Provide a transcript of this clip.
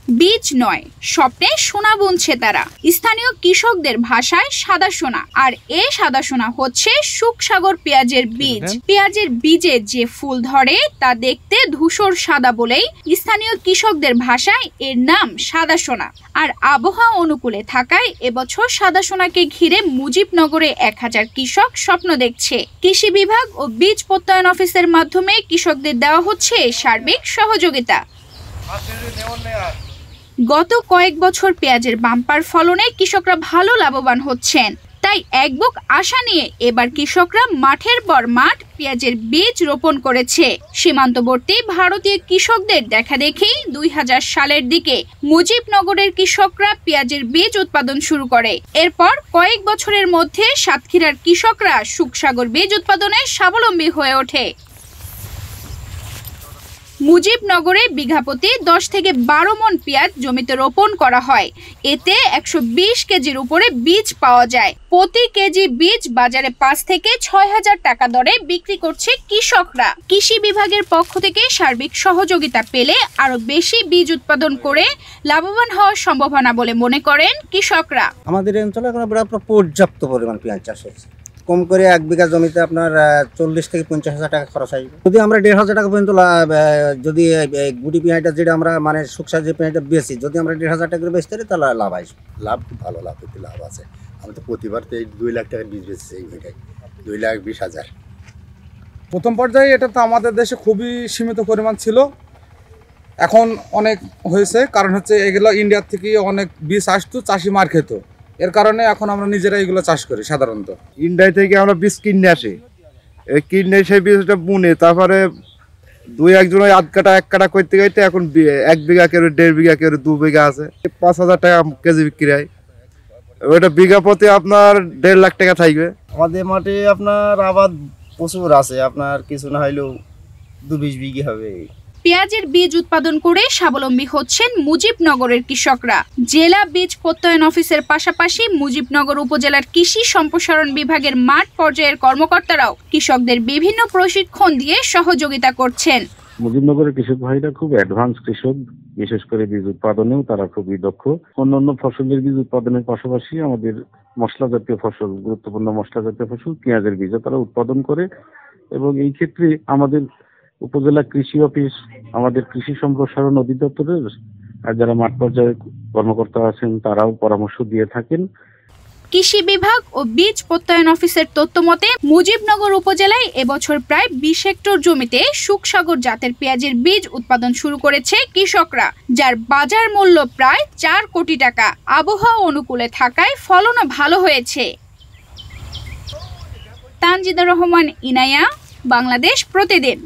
বীজ নয়, স্বপ্নে সোনা বুনছে তারা। স্থানীয় কৃষকদের ভাষায় সাদা সোনা, আর এই সাদা সোনা হচ্ছে সুখসাগর পেঁয়াজের বীজ। পেঁয়াজের বীজে যে ফুল ধরে তা দেখতে ধূসর সাদা বলেই স্থানীয় কৃষকদের ভাষায় এর নাম সাদা সোনা। আর আবহাওয়া অনুকূলে থাকায় এবছর সাদা সোনাকে ঘিরে মুজিবনগরে 1000 কৃষক স্বপ্ন দেখছে। কৃষি বিভাগ ও বীজ প্রত্যয়ন অফিসের মাধ্যমে কৃষকদের দেওয়া হচ্ছে সার্বিক সহযোগিতা। গত কয়েক বছর পেঁয়াজের বাম্পার ফলনে কৃষকরা ভালো লাভবান হচ্ছেন। তাই এক বুক আশা নিয়ে এবার কৃষকরা মাঠের পর মাঠ পেঁয়াজের বীজ রোপণ করেছে। সীমান্তবর্তী ভারতীয় কৃষকদের দেখা দেখেই 2000 সালের দিকে মুজিবনগরের কৃষকরা পেঁয়াজের বীজ উৎপাদন শুরু করে। এরপর কয়েক বছরের মধ্যে সাতক্ষীরার কৃষকরা সুখসাগর বীজ উৎপাদনে স্বাবলম্বী হয়ে ওঠে। মুজিবনগরে বিঘাপতি 10 থেকে 12 মণ পেঁয়াজ জমিতে রোপণ করা হয়। এতে 120 কেজির উপরে বীজ পাওয়া যায়। প্রতি কেজি বীজ বাজারে 5 থেকে 6000 টাকা দরে বিক্রি করছে কৃষকরা। কৃষি বিভাগের পক্ষ থেকে সার্বিক সহযোগিতা পেলে আরো বেশি বীজ উৎপাদন করে লাভবান হওয়ার সম্ভাবনা বলে মনে করেন কৃষকরা। আমাদের অঞ্চলে এখন পর্যাপ্ত পরিমাণ পেঁয়াজ চাষ হচ্ছে। কম করে 1 বিঘা জমিতে আপনার 40 থেকে 50,000 টাকা খরচ আসবে। যদি আমরা 1,500 টাকা পর্যন্ত যদি গুটি পেঁয়াজটা যেটা আমরা মানে সুখসাগর পেঁয়াজটা বেশি, যদি আমরা 1,500 টাকা করে বেচতে পারি তাহলে লাভ আসবে। লাভ খুব ভালো, লাভ আছে। আমি তো প্রতিবার 2 লাখ টাকার বীজ বেচেছি এই ভিটায়, 2,20,000। প্রথম পর্যায়ে এটা তো আমাদের দেশে খুবই সীমিত পরিমাণ ছিল, এখন অনেক হয়েছে। কারণ হচ্ছে এগুলো ইন্ডিয়ার থেকে অনেক বীজ আসতো, চাষি মার খেত। এর কারণে এখন আমরা নিজেরা এগুলো চাষ করি। সাধারণত ইন্ডিয়া থেকে আমরা বীজ কিনে আসি, কিনে সেই বীজটা বুনে তারপরে 2-1 জন 1 কাটা করতে করতে এখন 1 বিঘা কেউ 1.5 বিঘা কেউ 2 বিঘা আছে, 5,000 টাকা কেজি বিক্রি হয়। ওইটা বিঘা প্রতি আপনার 1.5 লাখ টাকা থাকবে। আমাদের মাঠে আপনার আবাদ প্রচুর আছে, আপনার কিছু না হইলেও 2-20 বিঘা হবে। পেঁয়াজের বীজ উৎপাদন করে স্বাবলম্বী হচ্ছেন মুজিবনগরের কৃষকরা। জেলা বীজ প্রত্যয়ন অফিসের পাশাপাশি মুজিবনগর উপজেলার কৃষি সম্প্রসারণ বিভাগের মাঠ পর্যায়ের কর্মকর্তারাও কৃষকদের বিভিন্ন প্রশিক্ষণ দিয়ে সহযোগিতা করছেন। মুজিবনগরের কৃষক ভাইরা খুব অ্যাডভান্স কৃষক, বিশেষ করে বীজ উৎপাদনেও তারা খুবই দক্ষ। অন্যান্য ফসলের বীজ উৎপাদনের পাশাপাশি আমাদের মশলা জাতীয় ফসল, গুরুত্বপূর্ণ মশলা জাতীয় ফসল পেঁয়াজের বীজও তারা উৎপাদন করে। এবং এই ক্ষেত্রে আমাদের উপজেলা কৃষি অফিস, আমাদের কৃষি সম্প্রসারণ অধিদপ্তরের যারা মাঠ পর্যায়ে কর্মকর্তা আছেন তারাও পরামর্শ দিয়ে থাকেন। কৃষি বিভাগ ও বীজ প্রত্যয়ন অফিসের তথ্যমতে মুজিবনগর উপজেলায় এবছর প্রায় 20 হেক্টর জমিতে সুখসাগর জাতের পেঁয়াজের বীজ উৎপাদন শুরু করেছে কৃষকরা, যার বাজার মূল্য প্রায় 4 কোটি টাকা। আবহাওয়া অনুকূলে থাকায় ফলনও ভালো হয়েছে। তানজিদা রহমান, ইনায়া, বাংলাদেশ প্রতিদিন।